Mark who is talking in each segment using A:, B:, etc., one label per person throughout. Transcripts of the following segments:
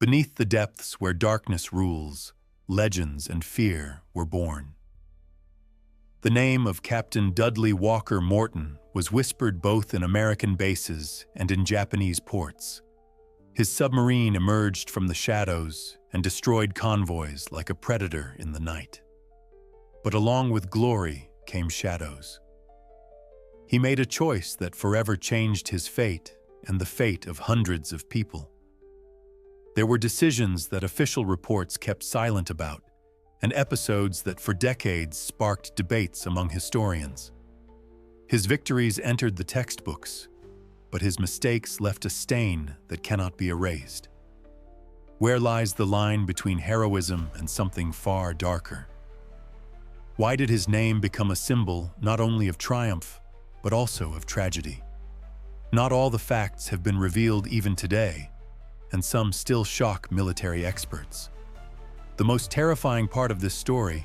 A: Beneath the depths where darkness rules, legends and fear were born. The name of Captain Dudley Walker Morton was whispered both in American bases and in Japanese ports. His submarine emerged from the shadows and destroyed convoys like a predator in the night. But along with glory came shadows. He made a choice that forever changed his fate and the fate of hundreds of people. There were decisions that official reports kept silent about, and episodes that for decades sparked debates among historians. His victories entered the textbooks, but his mistakes left a stain that cannot be erased. Where lies the line between heroism and something far darker? Why did his name become a symbol not only of triumph, but also of tragedy? Not all the facts have been revealed even today, and some still shock military experts. The most terrifying part of this story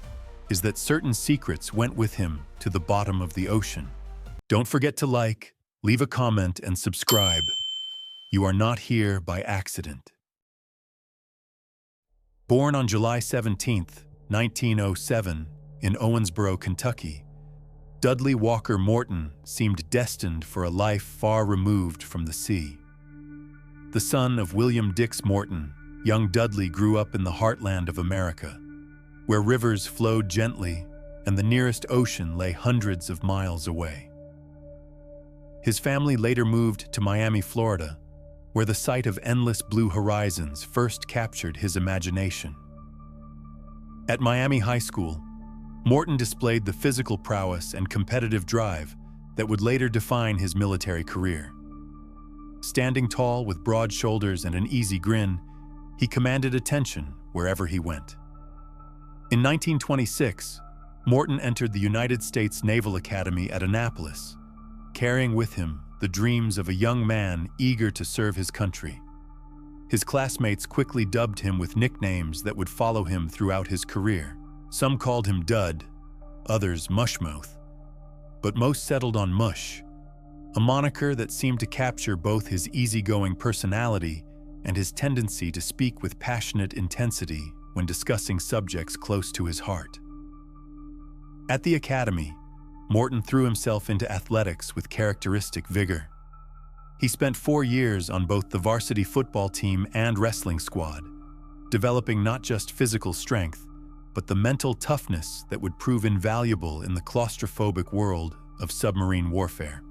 A: is that certain secrets went with him to the bottom of the ocean. Don't forget to like, leave a comment, and subscribe. You are not here by accident. Born on July 17, 1907, in Owensboro, Kentucky, Dudley Walker Morton seemed destined for a life far removed from the sea. The son of William Dix Morton, young Dudley grew up in the heartland of America, where rivers flowed gently and the nearest ocean lay hundreds of miles away. His family later moved to Miami, Florida, where the sight of endless blue horizons first captured his imagination. At Miami High School, Morton displayed the physical prowess and competitive drive that would later define his military career. Standing tall with broad shoulders and an easy grin, he commanded attention wherever he went. In 1926, Morton entered the United States Naval Academy at Annapolis, carrying with him the dreams of a young man eager to serve his country. His classmates quickly dubbed him with nicknames that would follow him throughout his career. Some called him Dud, others Mushmouth, but most settled on Mush, a moniker that seemed to capture both his easygoing personality and his tendency to speak with passionate intensity when discussing subjects close to his heart. At the academy, Morton threw himself into athletics with characteristic vigor. He spent 4 years on both the varsity football team and wrestling squad, developing not just physical strength, but the mental toughness that would prove invaluable in the claustrophobic world of submarine warfare.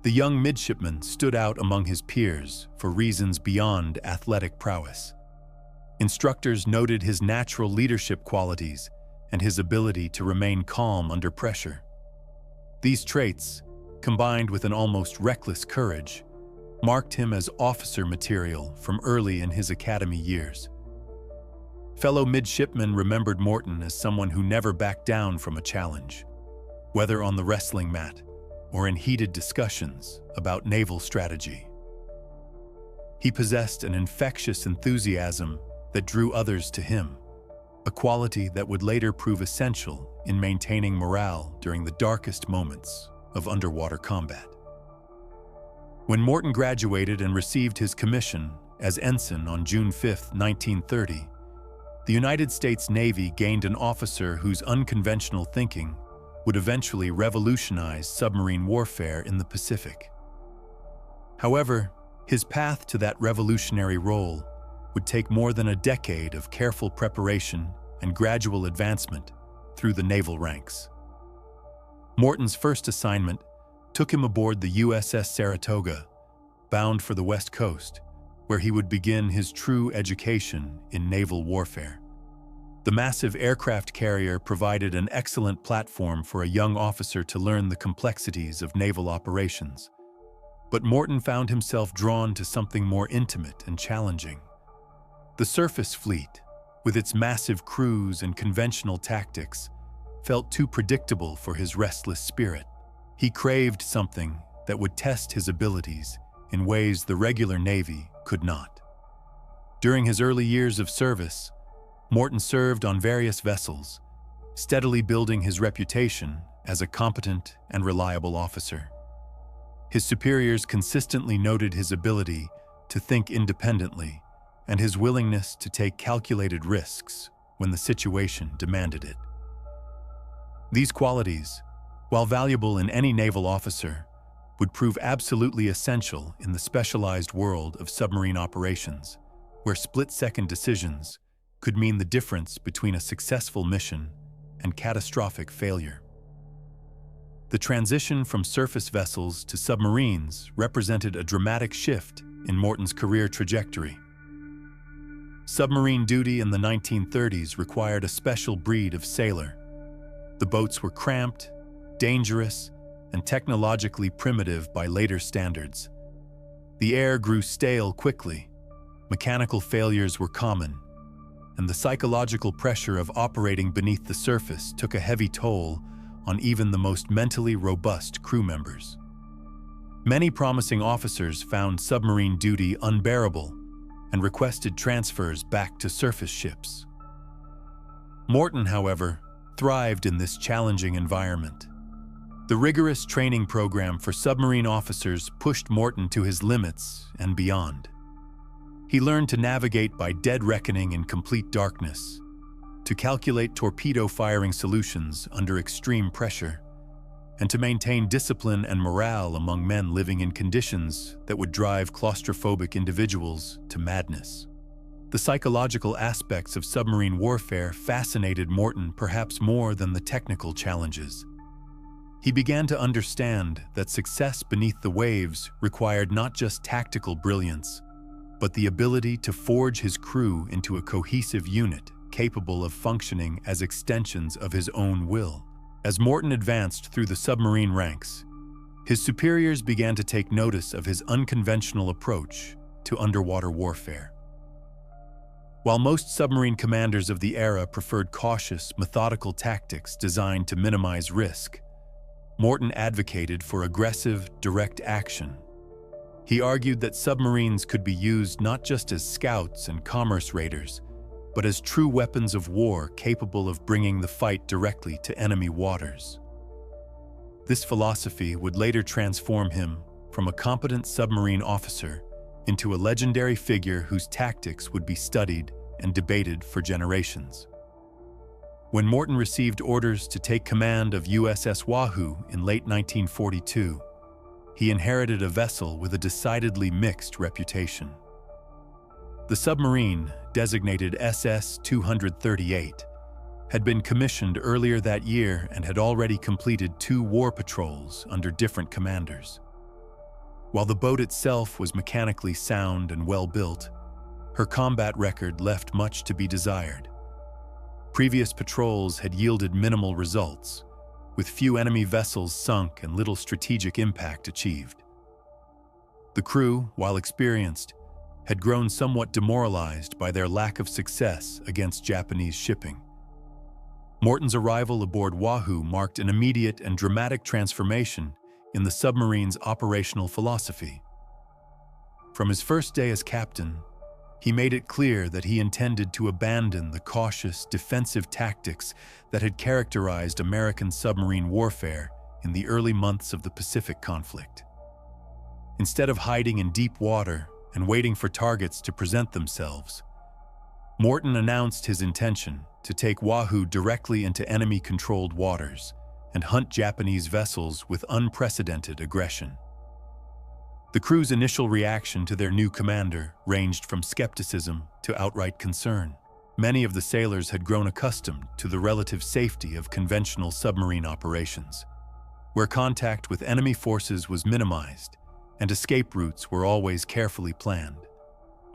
A: The young midshipman stood out among his peers for reasons beyond athletic prowess. Instructors noted his natural leadership qualities and his ability to remain calm under pressure. These traits, combined with an almost reckless courage, marked him as officer material from early in his academy years. Fellow midshipmen remembered Morton as someone who never backed down from a challenge, whether on the wrestling mat or in heated discussions about naval strategy. He possessed an infectious enthusiasm that drew others to him, a quality that would later prove essential in maintaining morale during the darkest moments of underwater combat. When Morton graduated and received his commission as ensign on June 5, 1930, the United States Navy gained an officer whose unconventional thinking would eventually revolutionize submarine warfare in the Pacific. However, his path to that revolutionary role would take more than a decade of careful preparation and gradual advancement through the naval ranks. Morton's first assignment took him aboard the USS Saratoga, bound for the West Coast, where he would begin his true education in naval warfare. The massive aircraft carrier provided an excellent platform for a young officer to learn the complexities of naval operations. But Morton found himself drawn to something more intimate and challenging. The surface fleet, with its massive crews and conventional tactics, felt too predictable for his restless spirit. He craved something that would test his abilities in ways the regular Navy could not. During his early years of service, Morton served on various vessels, steadily building his reputation as a competent and reliable officer. His superiors consistently noted his ability to think independently and his willingness to take calculated risks when the situation demanded it. These qualities, while valuable in any naval officer, would prove absolutely essential in the specialized world of submarine operations, where split-second decisions could mean the difference between a successful mission and catastrophic failure. The transition from surface vessels to submarines represented a dramatic shift in Morton's career trajectory. Submarine duty in the 1930s required a special breed of sailor. The boats were cramped, dangerous, and technologically primitive by later standards. The air grew stale quickly, mechanical failures were common, and the psychological pressure of operating beneath the surface took a heavy toll on even the most mentally robust crew members. Many promising officers found submarine duty unbearable and requested transfers back to surface ships. Morton, however, thrived in this challenging environment. The rigorous training program for submarine officers pushed Morton to his limits and beyond. He learned to navigate by dead reckoning in complete darkness, to calculate torpedo-firing solutions under extreme pressure, and to maintain discipline and morale among men living in conditions that would drive claustrophobic individuals to madness. The psychological aspects of submarine warfare fascinated Morton perhaps more than the technical challenges. He began to understand that success beneath the waves required not just tactical brilliance, but the ability to forge his crew into a cohesive unit capable of functioning as extensions of his own will. As Morton advanced through the submarine ranks, his superiors began to take notice of his unconventional approach to underwater warfare. While most submarine commanders of the era preferred cautious, methodical tactics designed to minimize risk, Morton advocated for aggressive, direct action. He argued that submarines could be used not just as scouts and commerce raiders, but as true weapons of war capable of bringing the fight directly to enemy waters. This philosophy would later transform him from a competent submarine officer into a legendary figure whose tactics would be studied and debated for generations. When Morton received orders to take command of USS Wahoo in late 1942, he inherited a vessel with a decidedly mixed reputation. The submarine, designated SS-238, had been commissioned earlier that year and had already completed 2 war patrols under different commanders. While the boat itself was mechanically sound and well-built, her combat record left much to be desired. Previous patrols had yielded minimal results, with few enemy vessels sunk and little strategic impact achieved. The crew, while experienced, had grown somewhat demoralized by their lack of success against Japanese shipping. Morton's arrival aboard Wahoo marked an immediate and dramatic transformation in the submarine's operational philosophy. From his first day as captain, he made it clear that he intended to abandon the cautious, defensive tactics that had characterized American submarine warfare in the early months of the Pacific conflict. Instead of hiding in deep water and waiting for targets to present themselves, Morton announced his intention to take Wahoo directly into enemy-controlled waters and hunt Japanese vessels with unprecedented aggression. The crew's initial reaction to their new commander ranged from skepticism to outright concern. Many of the sailors had grown accustomed to the relative safety of conventional submarine operations, where contact with enemy forces was minimized and escape routes were always carefully planned.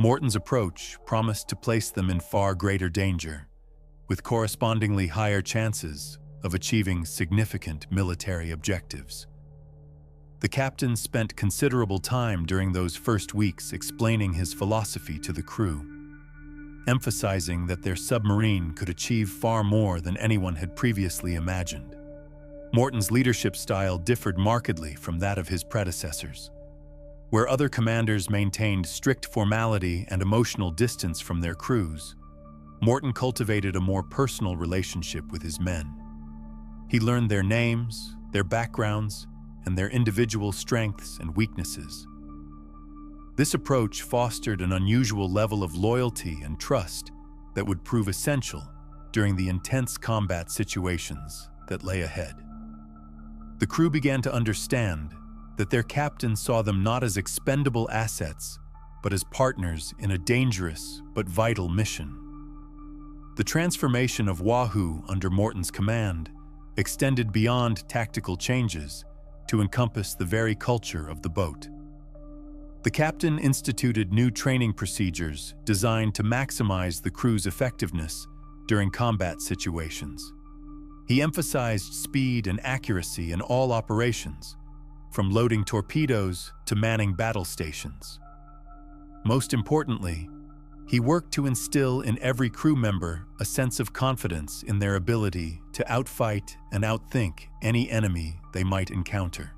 A: Morton's approach promised to place them in far greater danger, with correspondingly higher chances of achieving significant military objectives. The captain spent considerable time during those first weeks explaining his philosophy to the crew, emphasizing that their submarine could achieve far more than anyone had previously imagined. Morton's leadership style differed markedly from that of his predecessors. Where other commanders maintained strict formality and emotional distance from their crews, Morton cultivated a more personal relationship with his men. He learned their names, their backgrounds, and their individual strengths and weaknesses. This approach fostered an unusual level of loyalty and trust that would prove essential during the intense combat situations that lay ahead. The crew began to understand that their captain saw them not as expendable assets, but as partners in a dangerous but vital mission. The transformation of Wahoo under Morton's command extended beyond tactical changes to encompass the very culture of the boat. The captain instituted new training procedures designed to maximize the crew's effectiveness during combat situations. He emphasized speed and accuracy in all operations, from loading torpedoes to manning battle stations. Most importantly, he worked to instill in every crew member a sense of confidence in their ability to outfight and outthink any enemy they might encounter.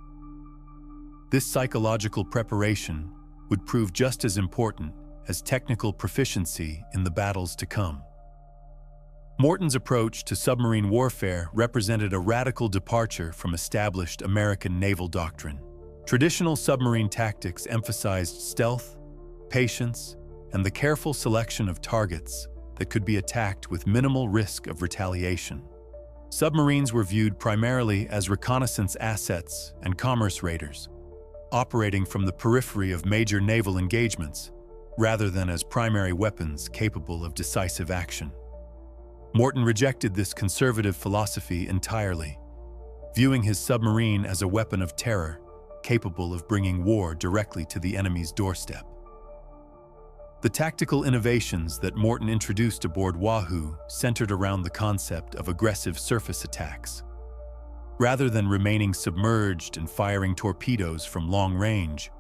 A: This psychological preparation would prove just as important as technical proficiency in the battles to come. Morton's approach to submarine warfare represented a radical departure from established American naval doctrine. Traditional submarine tactics emphasized stealth, patience, and the careful selection of targets that could be attacked with minimal risk of retaliation. Submarines were viewed primarily as reconnaissance assets and commerce raiders, operating from the periphery of major naval engagements rather than as primary weapons capable of decisive action. Morton rejected this conservative philosophy entirely, viewing his submarine as a weapon of terror capable of bringing war directly to the enemy's doorstep. The tactical innovations that Morton introduced aboard Wahoo centered around the concept of aggressive surface attacks. Rather than remaining submerged and firing torpedoes from long range,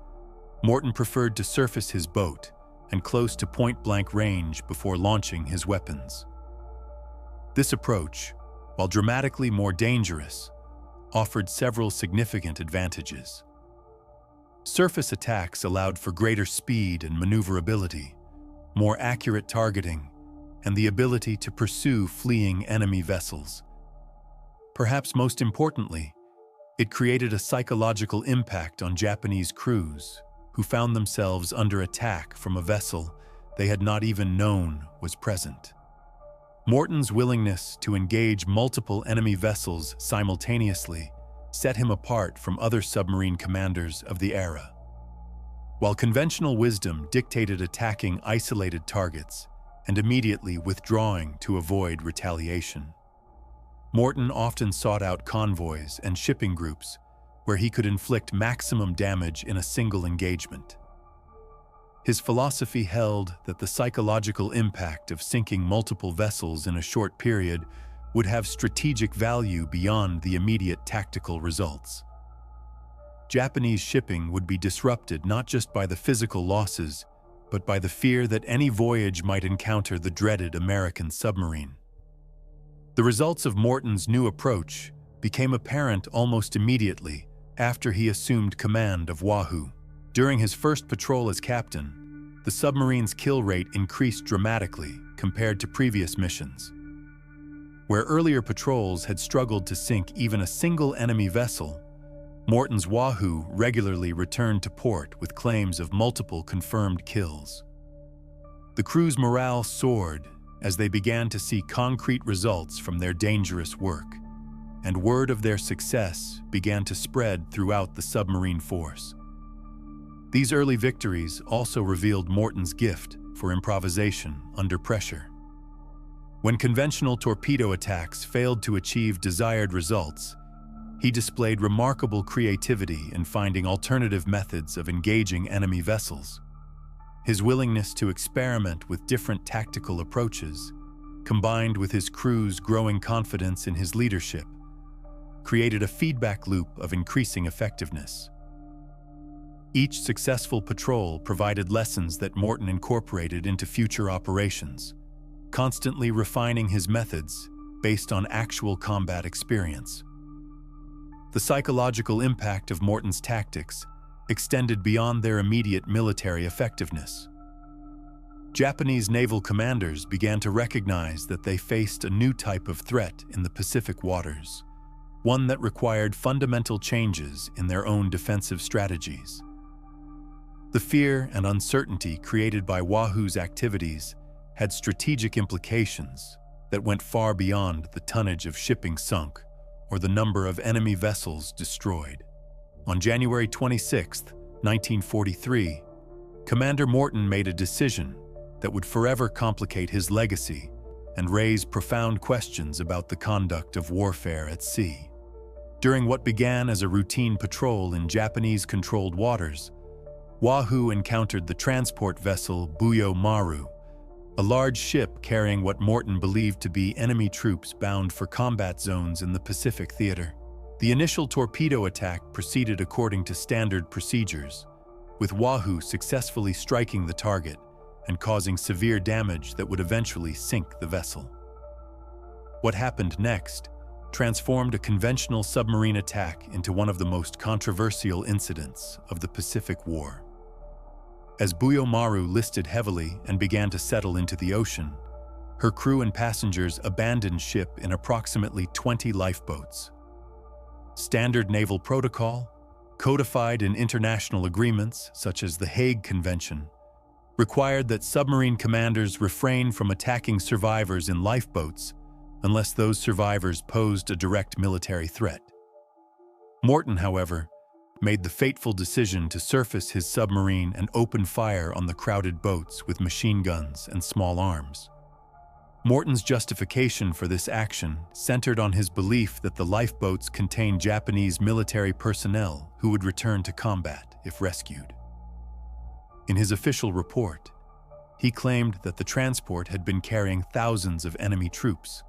A: Morton preferred to surface his boat and close to point-blank range before launching his weapons. This approach, while dramatically more dangerous, offered several significant advantages. Surface attacks allowed for greater speed and maneuverability, more accurate targeting, and the ability to pursue fleeing enemy vessels. Perhaps most importantly, it created a psychological impact on Japanese crews who found themselves under attack from a vessel they had not even known was present. Morton's willingness to engage multiple enemy vessels simultaneously set him apart from other submarine commanders of the era. While conventional wisdom dictated attacking isolated targets and immediately withdrawing to avoid retaliation, Morton often sought out convoys and shipping groups where he could inflict maximum damage in a single engagement. His philosophy held that the psychological impact of sinking multiple vessels in a short period would have strategic value beyond the immediate tactical results. Japanese shipping would be disrupted not just by the physical losses, but by the fear that any voyage might encounter the dreaded American submarine. The results of Morton's new approach became apparent almost immediately after he assumed command of Wahoo. During his first patrol as captain, the submarine's kill rate increased dramatically compared to previous missions. Where earlier patrols had struggled to sink even a single enemy vessel, Morton's Wahoo regularly returned to port with claims of multiple confirmed kills. The crew's morale soared as they began to see concrete results from their dangerous work, and word of their success began to spread throughout the submarine force. These early victories also revealed Morton's gift for improvisation under pressure. When conventional torpedo attacks failed to achieve desired results, he displayed remarkable creativity in finding alternative methods of engaging enemy vessels. His willingness to experiment with different tactical approaches, combined with his crew's growing confidence in his leadership, created a feedback loop of increasing effectiveness. Each successful patrol provided lessons that Morton incorporated into future operations, constantly refining his methods based on actual combat experience. The psychological impact of Morton's tactics extended beyond their immediate military effectiveness. Japanese naval commanders began to recognize that they faced a new type of threat in the Pacific waters, one that required fundamental changes in their own defensive strategies. The fear and uncertainty created by Wahoo's activities had strategic implications that went far beyond the tonnage of shipping sunk or the number of enemy vessels destroyed. On January 26, 1943, Commander Morton made a decision that would forever complicate his legacy and raise profound questions about the conduct of warfare at sea. During what began as a routine patrol in Japanese-controlled waters, Wahoo encountered the transport vessel Buyo Maru, a large ship carrying what Morton believed to be enemy troops bound for combat zones in the Pacific Theater. The initial torpedo attack proceeded according to standard procedures, with Wahoo successfully striking the target and causing severe damage that would eventually sink the vessel. What happened next transformed a conventional submarine attack into one of the most controversial incidents of the Pacific War. As Buyo Maru listed heavily and began to settle into the ocean, her crew and passengers abandoned ship in approximately 20 lifeboats. Standard naval protocol, codified in international agreements such as the Hague Convention, required that submarine commanders refrain from attacking survivors in lifeboats unless those survivors posed a direct military threat. Morton, however, made the fateful decision to surface his submarine and open fire on the crowded boats with machine guns and small arms. Morton's justification for this action centered on his belief that the lifeboats contained Japanese military personnel who would return to combat if rescued. In his official report, he claimed that the transport had been carrying thousands of enemy troops,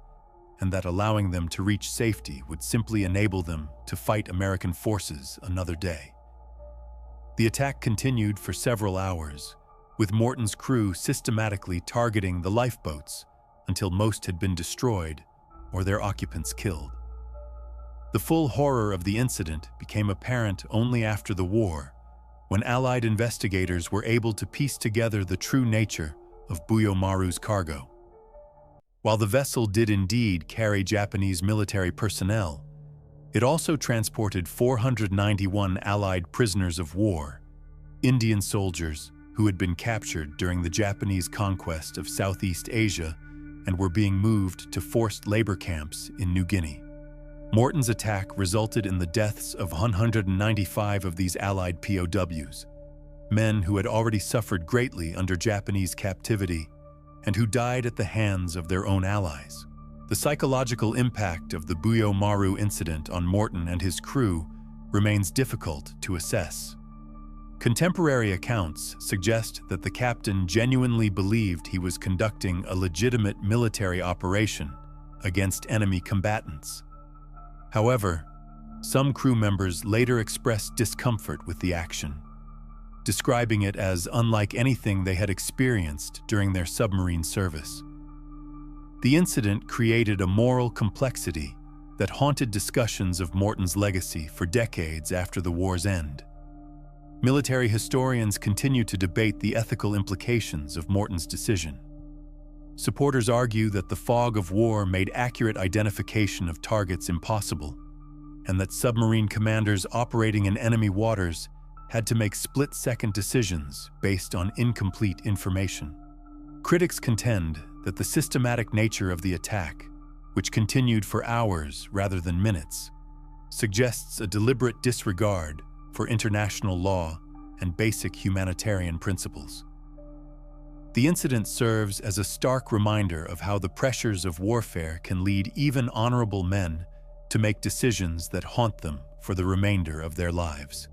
A: and that allowing them to reach safety would simply enable them to fight American forces another day. The attack continued for several hours, with Morton's crew systematically targeting the lifeboats until most had been destroyed or their occupants killed. The full horror of the incident became apparent only after the war, when Allied investigators were able to piece together the true nature of Buyo Maru's cargo. While the vessel did indeed carry Japanese military personnel, it also transported 491 Allied prisoners of war, Indian soldiers who had been captured during the Japanese conquest of Southeast Asia and were being moved to forced labor camps in New Guinea. Morton's attack resulted in the deaths of 195 of these Allied POWs, men who had already suffered greatly under Japanese captivity and who died at the hands of their own allies. The psychological impact of the Buyo Maru incident on Morton and his crew remains difficult to assess. Contemporary accounts suggest that the captain genuinely believed he was conducting a legitimate military operation against enemy combatants. However, some crew members later expressed discomfort with the action, describing it as unlike anything they had experienced during their submarine service. The incident created a moral complexity that haunted discussions of Morton's legacy for decades after the war's end. Military historians continue to debate the ethical implications of Morton's decision. Supporters argue that the fog of war made accurate identification of targets impossible, and that submarine commanders operating in enemy waters had to make split-second decisions based on incomplete information. Critics contend that the systematic nature of the attack, which continued for hours rather than minutes, suggests a deliberate disregard for international law and basic humanitarian principles. The incident serves as a stark reminder of how the pressures of warfare can lead even honorable men to make decisions that haunt them for the remainder of their lives.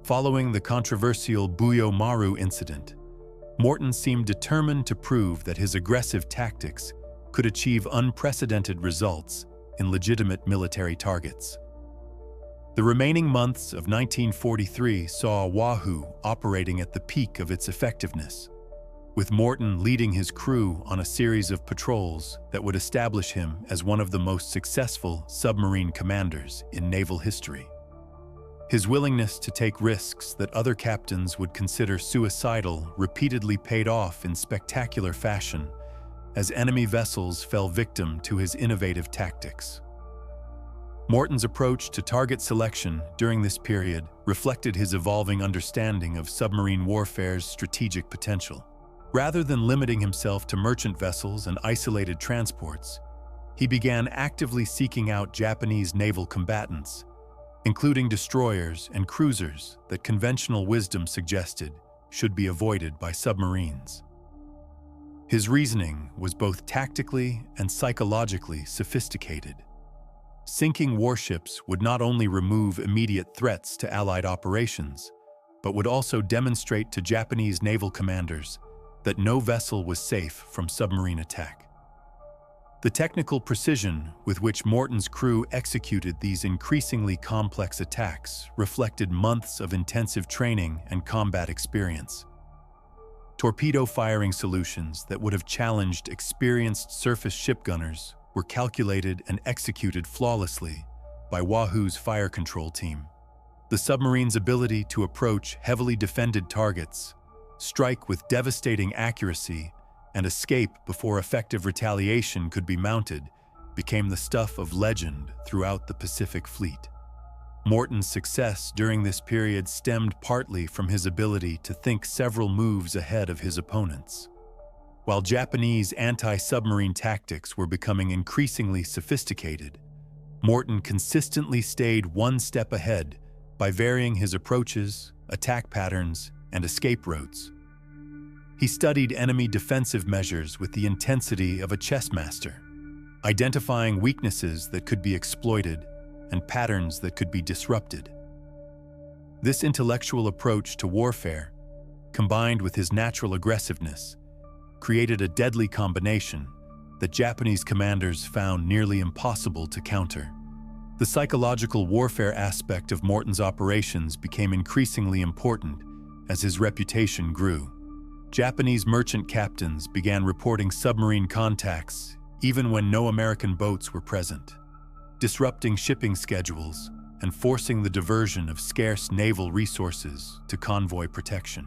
A: Following the controversial Buyo Maru incident, Morton seemed determined to prove that his aggressive tactics could achieve unprecedented results in legitimate military targets. The remaining months of 1943 saw Wahoo operating at the peak of its effectiveness, with Morton leading his crew on a series of patrols that would establish him as one of the most successful submarine commanders in naval history. His willingness to take risks that other captains would consider suicidal repeatedly paid off in spectacular fashion as enemy vessels fell victim to his innovative tactics. Morton's approach to target selection during this period reflected his evolving understanding of submarine warfare's strategic potential. Rather than limiting himself to merchant vessels and isolated transports, he began actively seeking out Japanese naval combatants, including destroyers and cruisers that conventional wisdom suggested should be avoided by submarines. His reasoning was both tactically and psychologically sophisticated. Sinking warships would not only remove immediate threats to Allied operations, but would also demonstrate to Japanese naval commanders that no vessel was safe from submarine attack. The technical precision with which Morton's crew executed these increasingly complex attacks reflected months of intensive training and combat experience. Torpedo firing solutions that would have challenged experienced surface shipgunners were calculated and executed flawlessly by Wahoo's fire control team. The submarine's ability to approach heavily defended targets, strike with devastating accuracy, and escape before effective retaliation could be mounted became the stuff of legend throughout the Pacific Fleet. Morton's success during this period stemmed partly from his ability to think several moves ahead of his opponents. While Japanese anti-submarine tactics were becoming increasingly sophisticated, Morton consistently stayed one step ahead by varying his approaches, attack patterns, and escape routes. He studied enemy defensive measures with the intensity of a chess master, identifying weaknesses that could be exploited and patterns that could be disrupted. This intellectual approach to warfare, combined with his natural aggressiveness, created a deadly combination that Japanese commanders found nearly impossible to counter. The psychological warfare aspect of Morton's operations became increasingly important as his reputation grew. Japanese merchant captains began reporting submarine contacts even when no American boats were present, disrupting shipping schedules and forcing the diversion of scarce naval resources to convoy protection.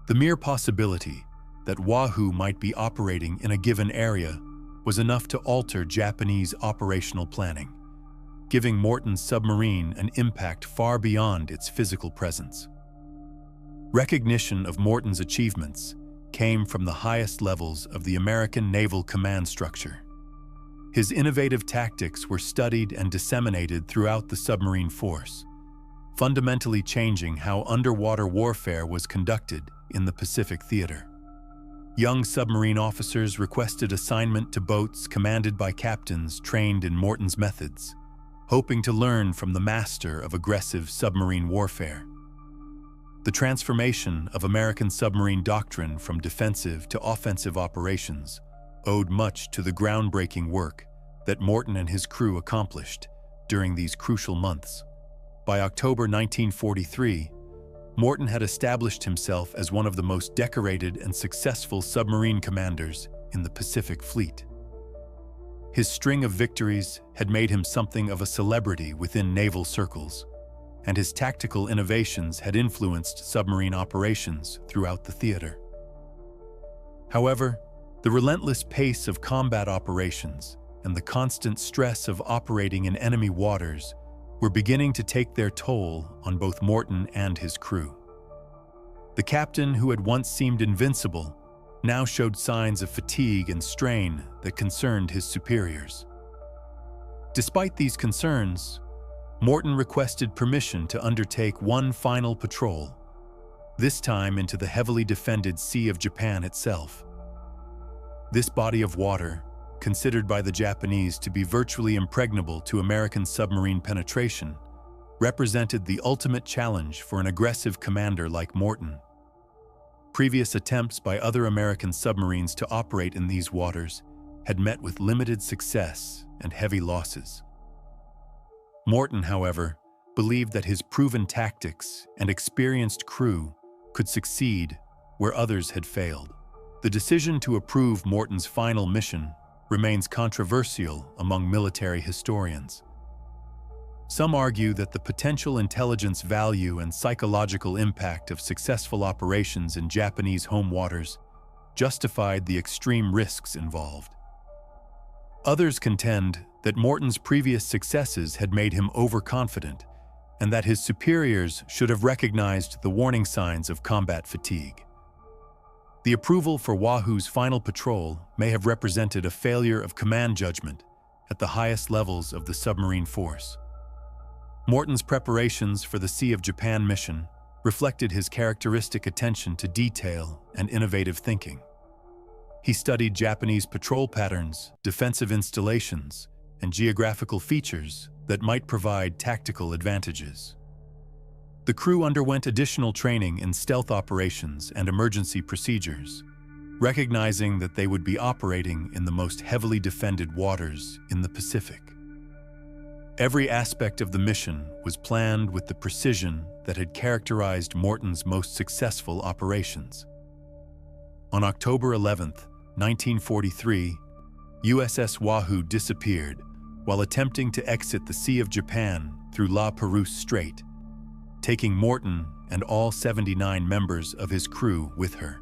A: The mere possibility that Wahoo might be operating in a given area was enough to alter Japanese operational planning, giving Morton's submarine an impact far beyond its physical presence. Recognition of Morton's achievements came from the highest levels of the American naval command structure. His innovative tactics were studied and disseminated throughout the submarine force, fundamentally changing how underwater warfare was conducted in the Pacific theater. Young submarine officers requested assignment to boats commanded by captains trained in Morton's methods, hoping to learn from the master of aggressive submarine warfare. The transformation of American submarine doctrine from defensive to offensive operations owed much to the groundbreaking work that Morton and his crew accomplished during these crucial months. By October 1943, Morton had established himself as one of the most decorated and successful submarine commanders in the Pacific Fleet. His string of victories had made him something of a celebrity within naval circles, and his tactical innovations had influenced submarine operations throughout the theater. However, the relentless pace of combat operations and the constant stress of operating in enemy waters were beginning to take their toll on both Morton and his crew. The captain, who had once seemed invincible, now showed signs of fatigue and strain that concerned his superiors. Despite these concerns, Morton requested permission to undertake one final patrol, this time into the heavily defended Sea of Japan itself. This body of water, considered by the Japanese to be virtually impregnable to American submarine penetration, represented the ultimate challenge for an aggressive commander like Morton. Previous attempts by other American submarines to operate in these waters had met with limited success and heavy losses. Morton, however, believed that his proven tactics and experienced crew could succeed where others had failed. The decision to approve Morton's final mission remains controversial among military historians. Some argue that the potential intelligence value and psychological impact of successful operations in Japanese home waters justified the extreme risks involved. Others contend that Morton's previous successes had made him overconfident and that his superiors should have recognized the warning signs of combat fatigue. The approval for Wahoo's final patrol may have represented a failure of command judgment at the highest levels of the submarine force. Morton's preparations for the Sea of Japan mission reflected his characteristic attention to detail and innovative thinking. He studied Japanese patrol patterns, defensive installations, and geographical features that might provide tactical advantages. The crew underwent additional training in stealth operations and emergency procedures, recognizing that they would be operating in the most heavily defended waters in the Pacific. Every aspect of the mission was planned with the precision that had characterized Morton's most successful operations. On October 11, 1943, USS Wahoo disappeared while attempting to exit the Sea of Japan through La Perouse Strait, taking Morton and all 79 members of his crew with her.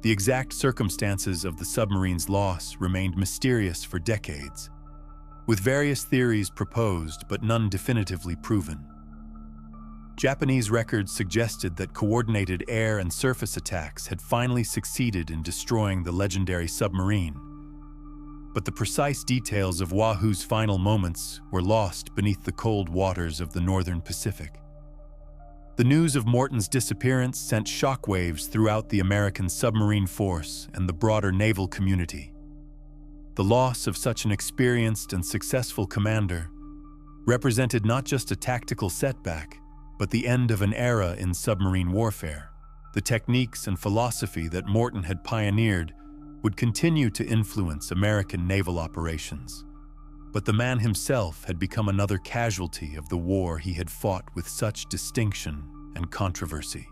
A: The exact circumstances of the submarine's loss remained mysterious for decades, with various theories proposed but none definitively proven. Japanese records suggested that coordinated air and surface attacks had finally succeeded in destroying the legendary submarine, but the precise details of Wahoo's final moments were lost beneath the cold waters of the northern Pacific. The news of Morton's disappearance sent shockwaves throughout the American submarine force and the broader naval community. The loss of such an experienced and successful commander represented not just a tactical setback, but the end of an era in submarine warfare. The techniques and philosophy that Morton had pioneered would continue to influence American naval operations. But the man himself had become another casualty of the war he had fought with such distinction and controversy.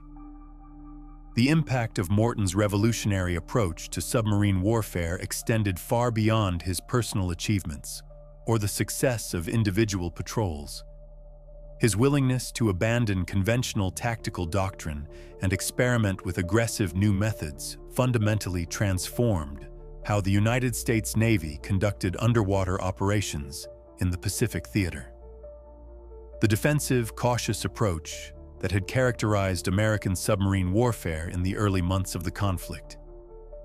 A: The impact of Morton's revolutionary approach to submarine warfare extended far beyond his personal achievements or the success of individual patrols. His willingness to abandon conventional tactical doctrine and experiment with aggressive new methods fundamentally transformed how the United States Navy conducted underwater operations in the Pacific theater. The defensive, cautious approach that had characterized American submarine warfare in the early months of the conflict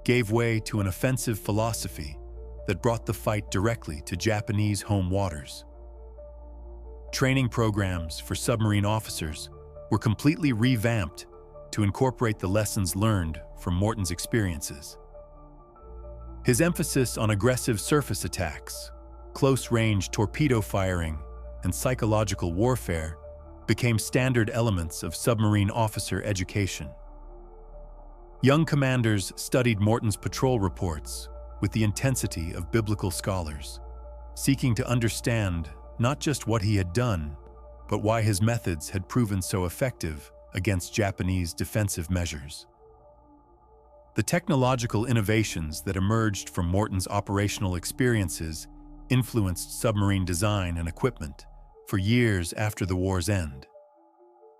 A: gave way to an offensive philosophy that brought the fight directly to Japanese home waters. Training programs for submarine officers were completely revamped to incorporate the lessons learned from Morton's experiences. His emphasis on aggressive surface attacks, close-range torpedo firing, and psychological warfare became standard elements of submarine officer education. Young commanders studied Morton's patrol reports with the intensity of biblical scholars, seeking to understand not just what he had done, but why his methods had proven so effective against Japanese defensive measures. The technological innovations that emerged from Morton's operational experiences influenced submarine design and equipment for years after the war's end.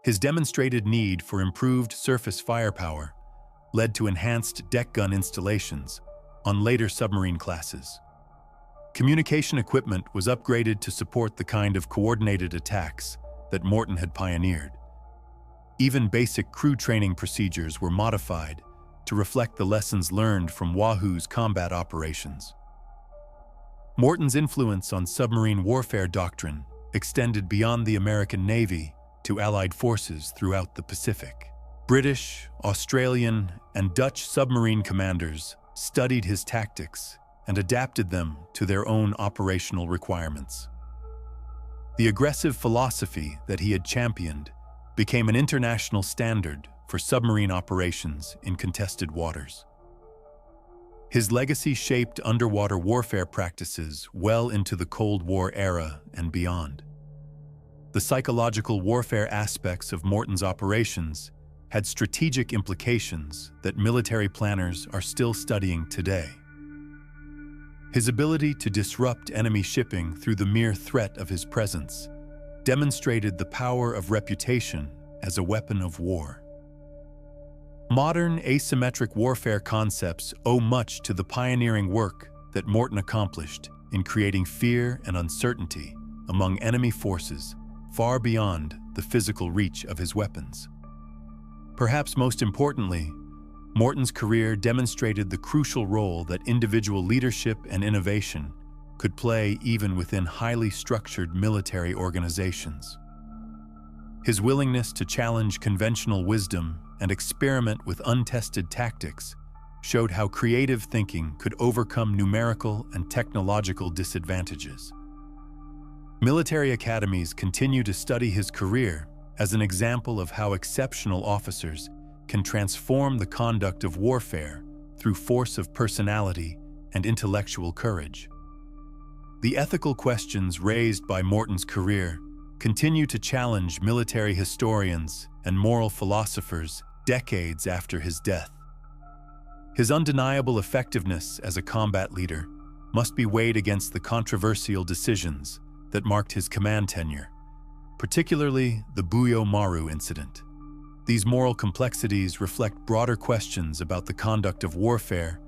A: His demonstrated need for improved surface firepower led to enhanced deck gun installations on later submarine classes. Communication equipment was upgraded to support the kind of coordinated attacks that Morton had pioneered. Even basic crew training procedures were modified to reflect the lessons learned from Wahoo's combat operations. Morton's influence on submarine warfare doctrine extended beyond the American Navy to Allied forces throughout the Pacific. British, Australian, and Dutch submarine commanders studied his tactics and adapted them to their own operational requirements. The aggressive philosophy that he had championed became an international standard for submarine operations in contested waters. His legacy shaped underwater warfare practices well into the Cold War era and beyond. The psychological warfare aspects of Morton's operations had strategic implications that military planners are still studying today. His ability to disrupt enemy shipping through the mere threat of his presence demonstrated the power of reputation as a weapon of war. Modern asymmetric warfare concepts owe much to the pioneering work that Morton accomplished in creating fear and uncertainty among enemy forces far beyond the physical reach of his weapons. Perhaps most importantly, Morton's career demonstrated the crucial role that individual leadership and innovation could play even within highly structured military organizations. His willingness to challenge conventional wisdom and experiment with untested tactics showed how creative thinking could overcome numerical and technological disadvantages. Military academies continue to study his career as an example of how exceptional officers can transform the conduct of warfare through force of personality and intellectual courage. The ethical questions raised by Morton's career continue to challenge military historians and moral philosophers decades after his death. His undeniable effectiveness as a combat leader must be weighed against the controversial decisions that marked his command tenure, particularly the Buyo Maru incident. These moral complexities reflect broader questions about the conduct of warfare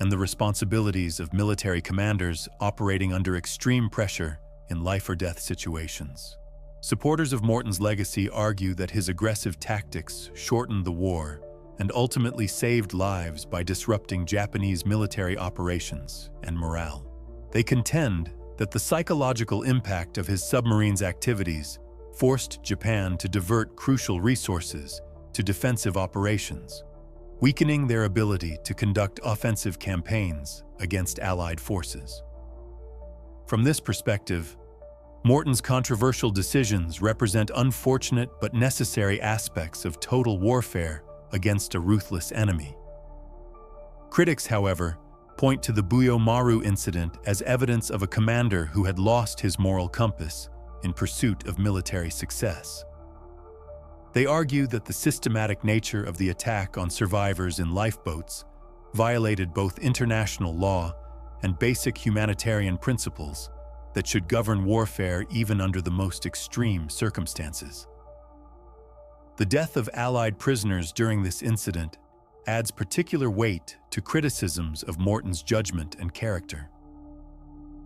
A: and the responsibilities of military commanders operating under extreme pressure in life-or-death situations. Supporters of Morton's legacy argue that his aggressive tactics shortened the war and ultimately saved lives by disrupting Japanese military operations and morale. They contend that the psychological impact of his submarine's activities forced Japan to divert crucial resources to defensive operations, weakening their ability to conduct offensive campaigns against Allied forces. From this perspective, Morton's controversial decisions represent unfortunate but necessary aspects of total warfare against a ruthless enemy. Critics, however, point to the Buyo Maru incident as evidence of a commander who had lost his moral compass in pursuit of military success. They argue that the systematic nature of the attack on survivors in lifeboats violated both international law and basic humanitarian principles that should govern warfare even under the most extreme circumstances. The death of Allied prisoners during this incident adds particular weight to criticisms of Morton's judgment and character.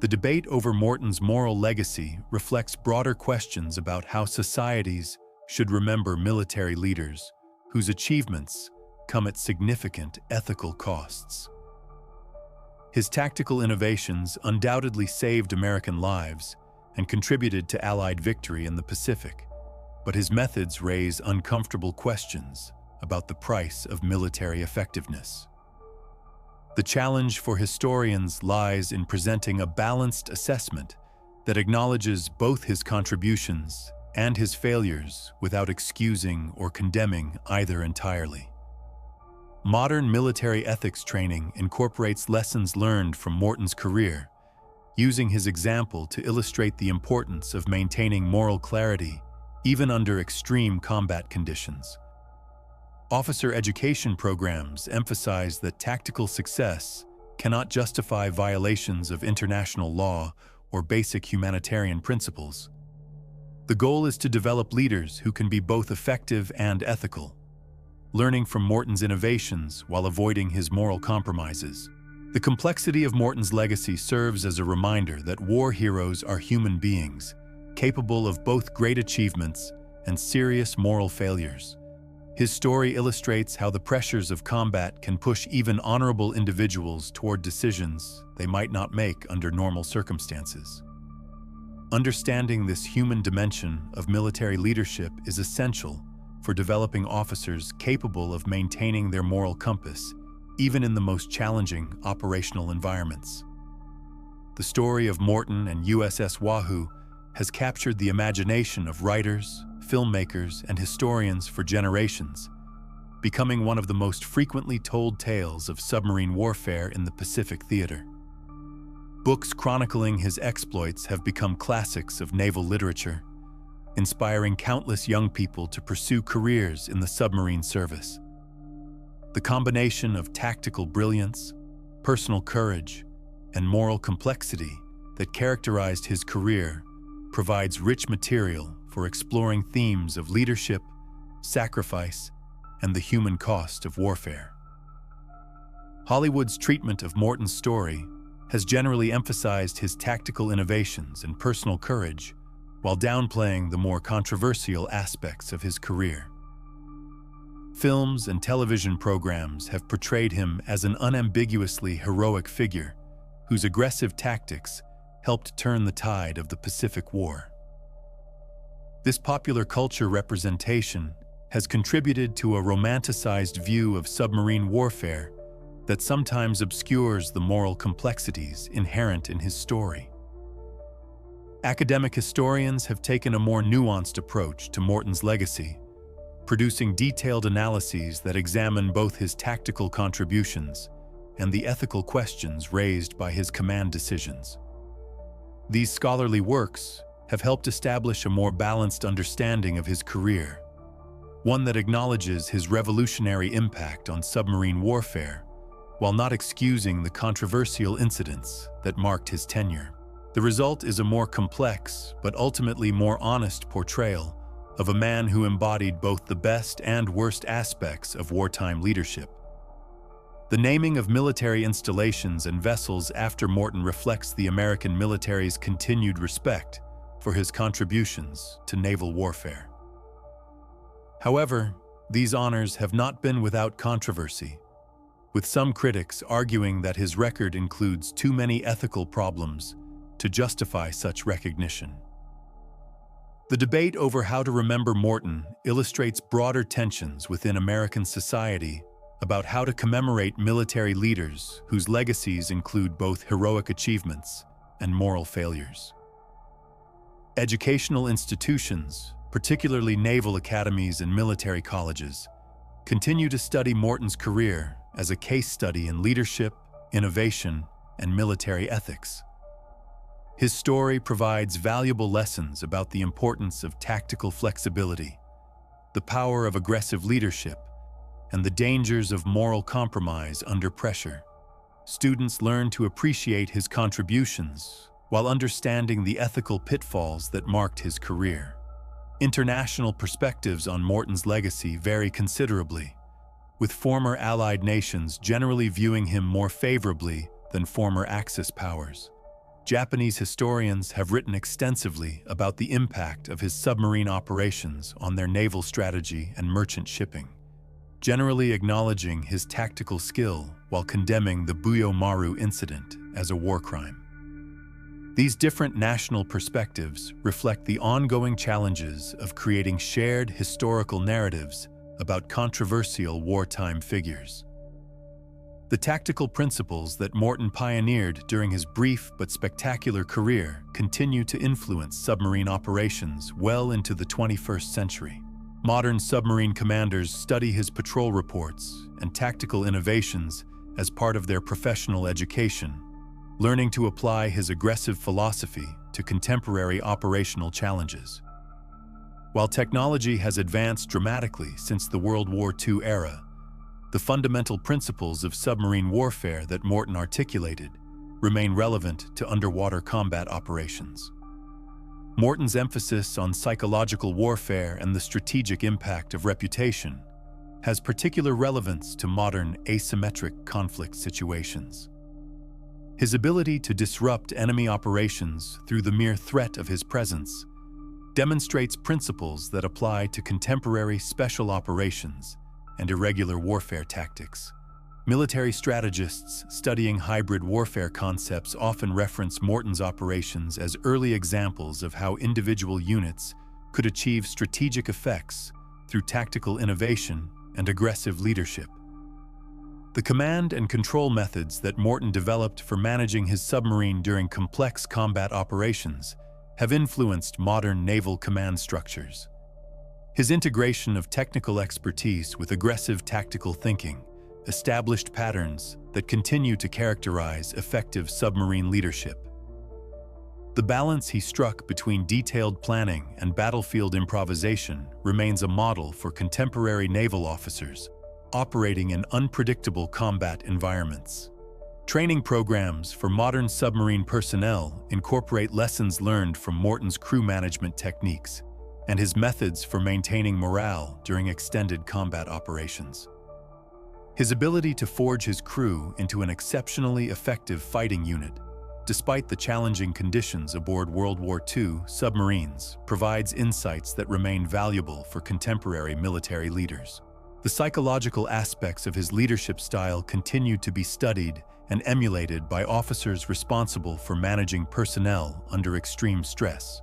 A: The debate over Morton's moral legacy reflects broader questions about how societies should remember military leaders whose achievements come at significant ethical costs. His tactical innovations undoubtedly saved American lives and contributed to Allied victory in the Pacific, but his methods raise uncomfortable questions about the price of military effectiveness. The challenge for historians lies in presenting a balanced assessment that acknowledges both his contributions and his failures without excusing or condemning either entirely. Modern military ethics training incorporates lessons learned from Morton's career, using his example to illustrate the importance of maintaining moral clarity even under extreme combat conditions. Officer education programs emphasize that tactical success cannot justify violations of international law or basic humanitarian principles. The goal is to develop leaders who can be both effective and ethical, learning from Morton's innovations while avoiding his moral compromises. The complexity of Morton's legacy serves as a reminder that war heroes are human beings, capable of both great achievements and serious moral failures. His story illustrates how the pressures of combat can push even honorable individuals toward decisions they might not make under normal circumstances. Understanding this human dimension of military leadership is essential for developing officers capable of maintaining their moral compass, even in the most challenging operational environments. The story of Morton and USS Wahoo has captured the imagination of writers, filmmakers, and historians for generations, becoming one of the most frequently told tales of submarine warfare in the Pacific theater. Books chronicling his exploits have become classics of naval literature, inspiring countless young people to pursue careers in the submarine service. The combination of tactical brilliance, personal courage, and moral complexity that characterized his career provides rich material for exploring themes of leadership, sacrifice, and the human cost of warfare. Hollywood's treatment of Morton's story has generally emphasized his tactical innovations and personal courage, while downplaying the more controversial aspects of his career. Films and television programs have portrayed him as an unambiguously heroic figure whose aggressive tactics helped turn the tide of the Pacific War. This popular culture representation has contributed to a romanticized view of submarine warfare that sometimes obscures the moral complexities inherent in his story. Academic historians have taken a more nuanced approach to Morton's legacy, producing detailed analyses that examine both his tactical contributions and the ethical questions raised by his command decisions. These scholarly works have helped establish a more balanced understanding of his career, one that acknowledges his revolutionary impact on submarine warfare while not excusing the controversial incidents that marked his tenure. The result is a more complex but ultimately more honest portrayal of a man who embodied both the best and worst aspects of wartime leadership. The naming of military installations and vessels after Morton reflects the American military's continued respect for his contributions to naval warfare. However, these honors have not been without controversy, with some critics arguing that his record includes too many ethical problems to justify such recognition. The debate over how to remember Morton illustrates broader tensions within American society about how to commemorate military leaders whose legacies include both heroic achievements and moral failures. Educational institutions, particularly naval academies and military colleges, continue to study Morton's career as a case study in leadership, innovation, and military ethics. His story provides valuable lessons about the importance of tactical flexibility, the power of aggressive leadership, and the dangers of moral compromise under pressure. Students learn to appreciate his contributions while understanding the ethical pitfalls that marked his career. International perspectives on Morton's legacy vary considerably, with former Allied nations generally viewing him more favorably than former Axis powers. Japanese historians have written extensively about the impact of his submarine operations on their naval strategy and merchant shipping, generally acknowledging his tactical skill while condemning the Buyo Maru incident as a war crime. These different national perspectives reflect the ongoing challenges of creating shared historical narratives about controversial wartime figures. The tactical principles that Morton pioneered during his brief but spectacular career continue to influence submarine operations well into the 21st century. Modern submarine commanders study his patrol reports and tactical innovations as part of their professional education, learning to apply his aggressive philosophy to contemporary operational challenges. While technology has advanced dramatically since the World War II era, the fundamental principles of submarine warfare that Morton articulated remain relevant to underwater combat operations. Morton's emphasis on psychological warfare and the strategic impact of reputation has particular relevance to modern asymmetric conflict situations. His ability to disrupt enemy operations through the mere threat of his presence demonstrates principles that apply to contemporary special operations and irregular warfare tactics. Military strategists studying hybrid warfare concepts often reference Morton's operations as early examples of how individual units could achieve strategic effects through tactical innovation and aggressive leadership. The command and control methods that Morton developed for managing his submarine during complex combat operations have influenced modern naval command structures. His integration of technical expertise with aggressive tactical thinking established patterns that continue to characterize effective submarine leadership. The balance he struck between detailed planning and battlefield improvisation remains a model for contemporary naval officers operating in unpredictable combat environments. Training programs for modern submarine personnel incorporate lessons learned from Morton's crew management techniques and his methods for maintaining morale during extended combat operations. His ability to forge his crew into an exceptionally effective fighting unit, despite the challenging conditions aboard World War II submarines, provides insights that remain valuable for contemporary military leaders. The psychological aspects of his leadership style continue to be studied and emulated by officers responsible for managing personnel under extreme stress.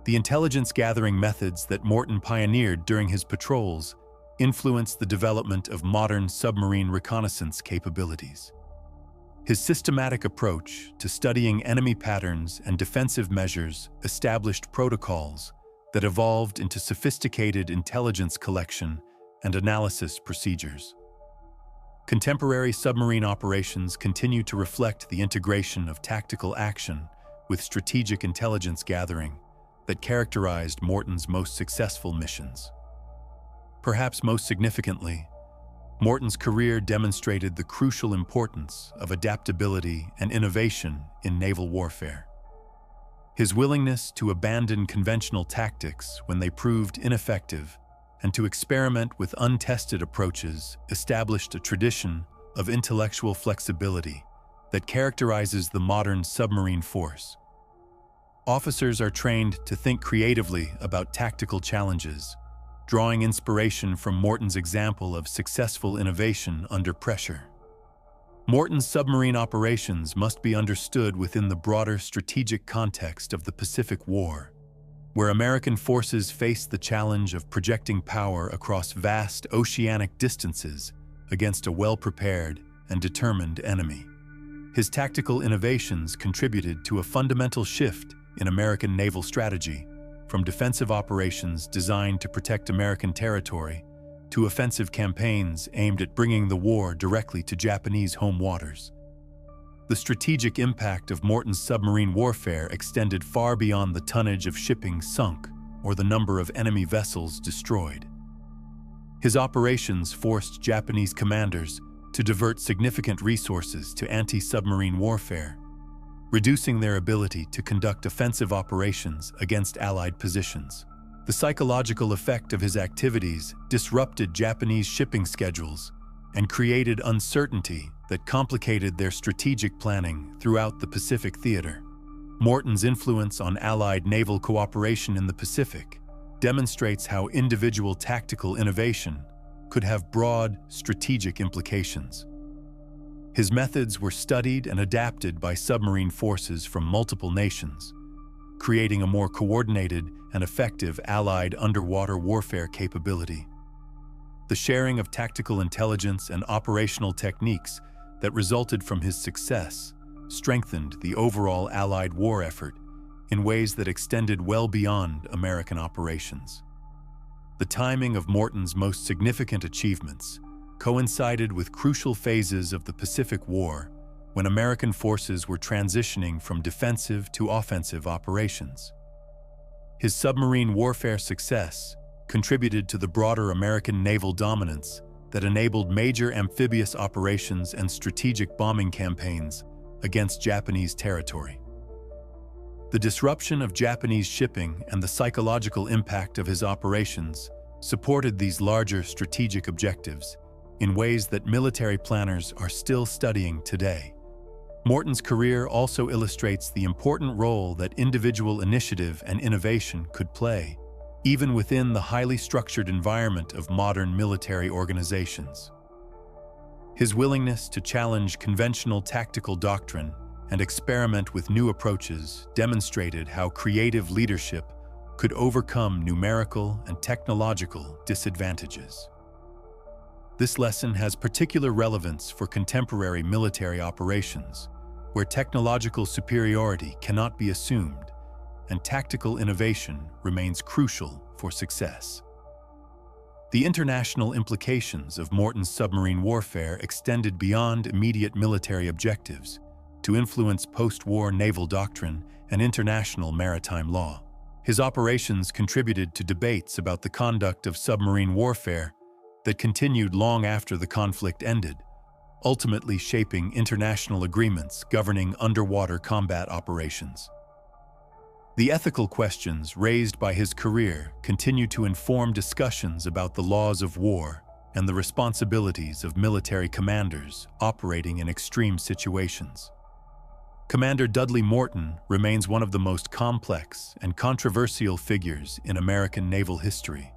A: The intelligence-gathering methods that Morton pioneered during his patrols influenced the development of modern submarine reconnaissance capabilities. His systematic approach to studying enemy patterns and defensive measures established protocols that evolved into sophisticated intelligence collection and analysis procedures. Contemporary submarine operations continue to reflect the integration of tactical action with strategic intelligence gathering that characterized Morton's most successful missions. Perhaps most significantly, Morton's career demonstrated the crucial importance of adaptability and innovation in naval warfare. His willingness to abandon conventional tactics when they proved ineffective and to experiment with untested approaches established a tradition of intellectual flexibility that characterizes the modern submarine force. Officers are trained to think creatively about tactical challenges, drawing inspiration from Morton's example of successful innovation under pressure. Morton's submarine operations must be understood within the broader strategic context of the Pacific War, where American forces faced the challenge of projecting power across vast oceanic distances against a well-prepared and determined enemy. His tactical innovations contributed to a fundamental shift in American naval strategy, from defensive operations designed to protect American territory to offensive campaigns aimed at bringing the war directly to Japanese home waters. The strategic impact of Morton's submarine warfare extended far beyond the tonnage of shipping sunk or the number of enemy vessels destroyed. His operations forced Japanese commanders to divert significant resources to anti-submarine warfare, reducing their ability to conduct offensive operations against Allied positions. The psychological effect of his activities disrupted Japanese shipping schedules and created uncertainty that complicated their strategic planning throughout the Pacific theater. Morton's influence on Allied naval cooperation in the Pacific demonstrates how individual tactical innovation could have broad strategic implications. His methods were studied and adapted by submarine forces from multiple nations, creating a more coordinated and effective Allied underwater warfare capability. The sharing of tactical intelligence and operational techniques that resulted from his success strengthened the overall Allied war effort in ways that extended well beyond American operations. The timing of Morton's most significant achievements coincided with crucial phases of the Pacific War when American forces were transitioning from defensive to offensive operations. His submarine warfare success contributed to the broader American naval dominance that enabled major amphibious operations and strategic bombing campaigns against Japanese territory. The disruption of Japanese shipping and the psychological impact of his operations supported these larger strategic objectives in ways that military planners are still studying today. Morton's career also illustrates the important role that individual initiative and innovation could play, even within the highly structured environment of modern military organizations. His willingness to challenge conventional tactical doctrine and experiment with new approaches demonstrated how creative leadership could overcome numerical and technological disadvantages. This lesson has particular relevance for contemporary military operations, where technological superiority cannot be assumed and tactical innovation remains crucial for success. The international implications of Morton's submarine warfare extended beyond immediate military objectives to influence post-war naval doctrine and international maritime law. His operations contributed to debates about the conduct of submarine warfare that continued long after the conflict ended, ultimately shaping international agreements governing underwater combat operations. The ethical questions raised by his career continue to inform discussions about the laws of war and the responsibilities of military commanders operating in extreme situations. Commander Dudley Morton remains one of the most complex and controversial figures in American naval history,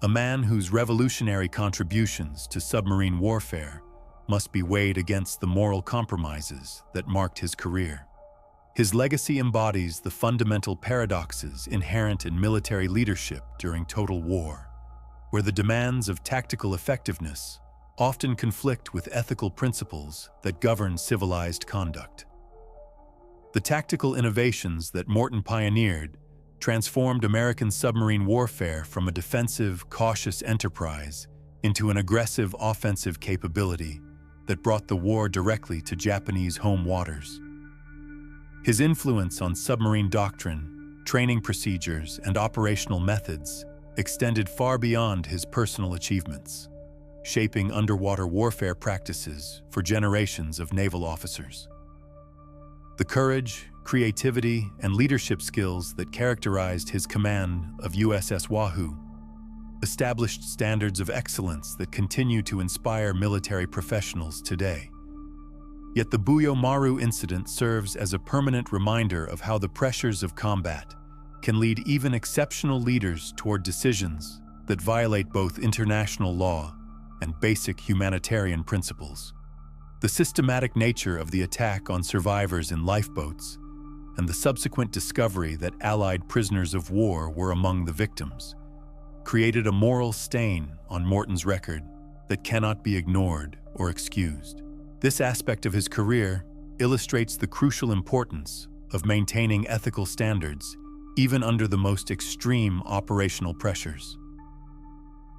A: a man whose revolutionary contributions to submarine warfare must be weighed against the moral compromises that marked his career. His legacy embodies the fundamental paradoxes inherent in military leadership during total war, where the demands of tactical effectiveness often conflict with ethical principles that govern civilized conduct. The tactical innovations that Morton pioneered transformed American submarine warfare from a defensive, cautious enterprise into an aggressive offensive capability that brought the war directly to Japanese home waters. His influence on submarine doctrine, training procedures, and operational methods extended far beyond his personal achievements, shaping underwater warfare practices for generations of naval officers. The courage, creativity, and leadership skills that characterized his command of USS Wahoo established standards of excellence that continue to inspire military professionals today. Yet the Buyo Maru incident serves as a permanent reminder of how the pressures of combat can lead even exceptional leaders toward decisions that violate both international law and basic humanitarian principles. The systematic nature of the attack on survivors in lifeboats and the subsequent discovery that Allied prisoners of war were among the victims created a moral stain on Morton's record that cannot be ignored or excused. This aspect of his career illustrates the crucial importance of maintaining ethical standards even under the most extreme operational pressures.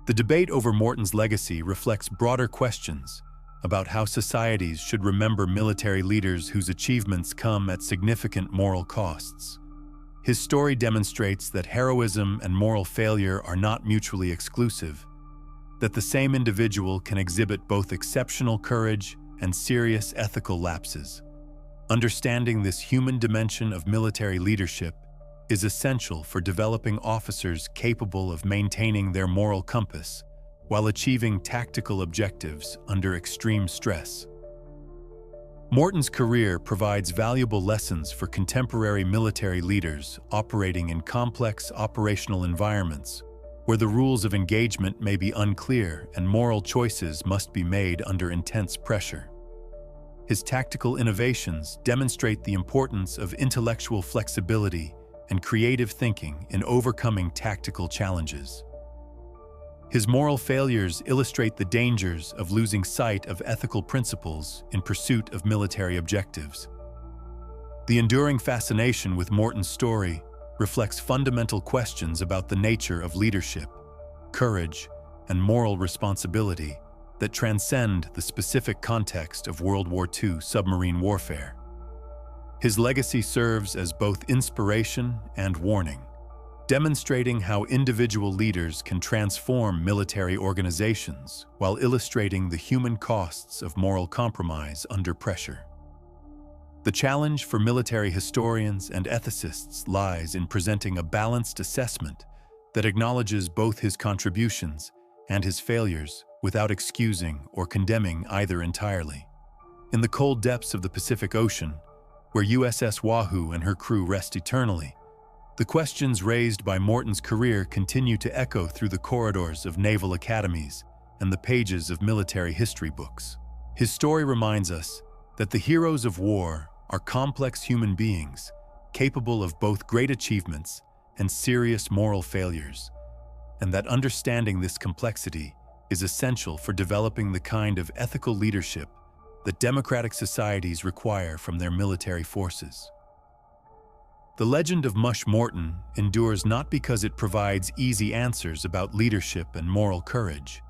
A: The debate over Morton's legacy reflects broader questions about how societies should remember military leaders whose achievements come at significant moral costs. His story demonstrates that heroism and moral failure are not mutually exclusive, that the same individual can exhibit both exceptional courage and serious ethical lapses. Understanding this human dimension of military leadership is essential for developing officers capable of maintaining their moral compass while achieving tactical objectives under extreme stress. Morton's career provides valuable lessons for contemporary military leaders operating in complex operational environments where the rules of engagement may be unclear and moral choices must be made under intense pressure. His tactical innovations demonstrate the importance of intellectual flexibility and creative thinking in overcoming tactical challenges. His moral failures illustrate the dangers of losing sight of ethical principles in pursuit of military objectives. The enduring fascination with Morton's story reflects fundamental questions about the nature of leadership, courage, and moral responsibility that transcend the specific context of World War II submarine warfare. His legacy serves as both inspiration and warning, demonstrating how individual leaders can transform military organizations while illustrating the human costs of moral compromise under pressure. The challenge for military historians and ethicists lies in presenting a balanced assessment that acknowledges both his contributions and his failures without excusing or condemning either entirely. In the cold depths of the Pacific Ocean, where USS Wahoo and her crew rest eternally, the questions raised by Morton's career continue to echo through the corridors of naval academies and the pages of military history books. His story reminds us that the heroes of war are complex human beings capable of both great achievements and serious moral failures, and that understanding this complexity is essential for developing the kind of ethical leadership that democratic societies require from their military forces. The legend of Mush Morton endures not because it provides easy answers about leadership and moral courage,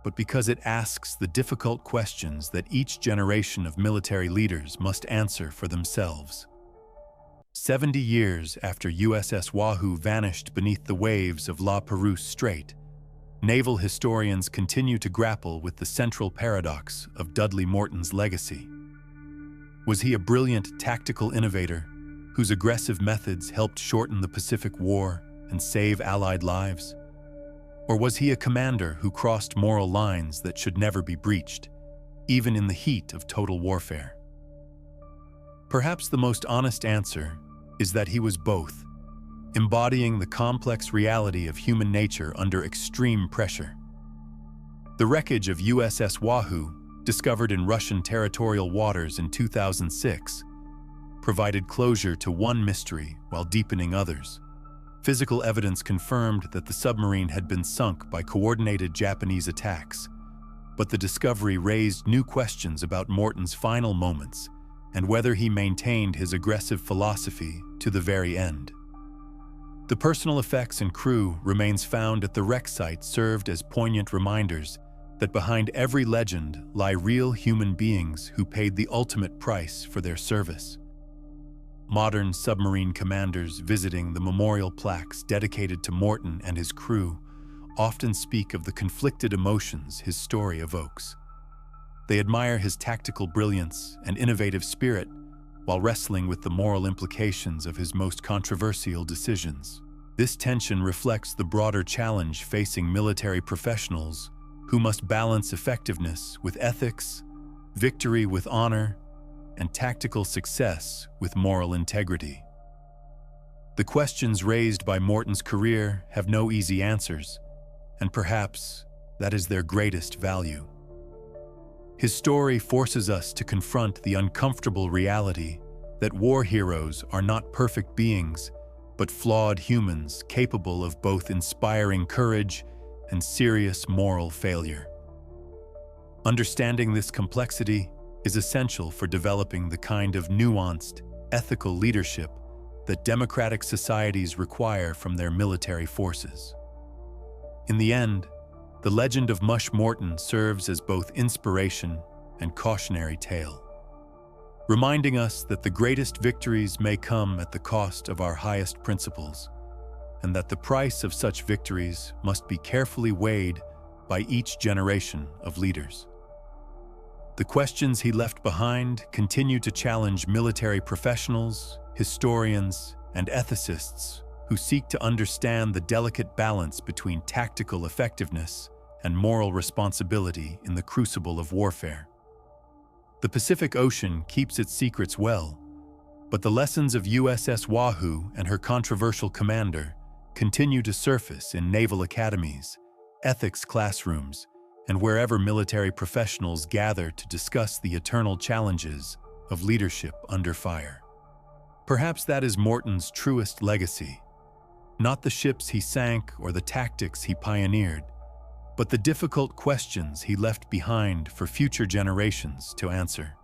A: but because it asks the difficult questions that each generation of military leaders must answer for themselves. 70 years after USS Wahoo vanished beneath the waves of La Perouse Strait, naval historians continue to grapple with the central paradox of Dudley Morton's legacy. Was he a brilliant tactical innovator whose aggressive methods helped shorten the Pacific War and save Allied lives? Or was he a commander who crossed moral lines that should never be breached, even in the heat of total warfare? Perhaps the most honest answer is that he was both, embodying the complex reality of human nature under extreme pressure. The wreckage of USS Wahoo, discovered in Russian territorial waters in 2006, provided closure to one mystery while deepening others. Physical evidence confirmed that the submarine had been sunk by coordinated Japanese attacks, but the discovery raised new questions about Morton's final moments and whether he maintained his aggressive philosophy to the very end. The personal effects and crew remains found at the wreck site served as poignant reminders that behind every legend lie real human beings who paid the ultimate price for their service. Modern submarine commanders visiting the memorial plaques dedicated to Morton and his crew often speak of the conflicted emotions his story evokes. They admire his tactical brilliance and innovative spirit while wrestling with the moral implications of his most controversial decisions. This tension reflects the broader challenge facing military professionals who must balance effectiveness with ethics, victory with honor, and tactical success with moral integrity. The questions raised by Morton's career have no easy answers, and perhaps that is their greatest value. His story forces us to confront the uncomfortable reality that war heroes are not perfect beings, but flawed humans capable of both inspiring courage and serious moral failure. Understanding this complexity is essential for developing the kind of nuanced, ethical leadership that democratic societies require from their military forces. In the end, the legend of Mush Morton serves as both inspiration and cautionary tale, reminding us that the greatest victories may come at the cost of our highest principles, and that the price of such victories must be carefully weighed by each generation of leaders. The questions he left behind continue to challenge military professionals, historians, and ethicists who seek to understand the delicate balance between tactical effectiveness and moral responsibility in the crucible of warfare. The Pacific Ocean keeps its secrets well, but the lessons of USS Wahoo and her controversial commander continue to surface in naval academies, ethics classrooms, and wherever military professionals gather to discuss the eternal challenges of leadership under fire. Perhaps that is Morton's truest legacy, not the ships he sank or the tactics he pioneered, but the difficult questions he left behind for future generations to answer.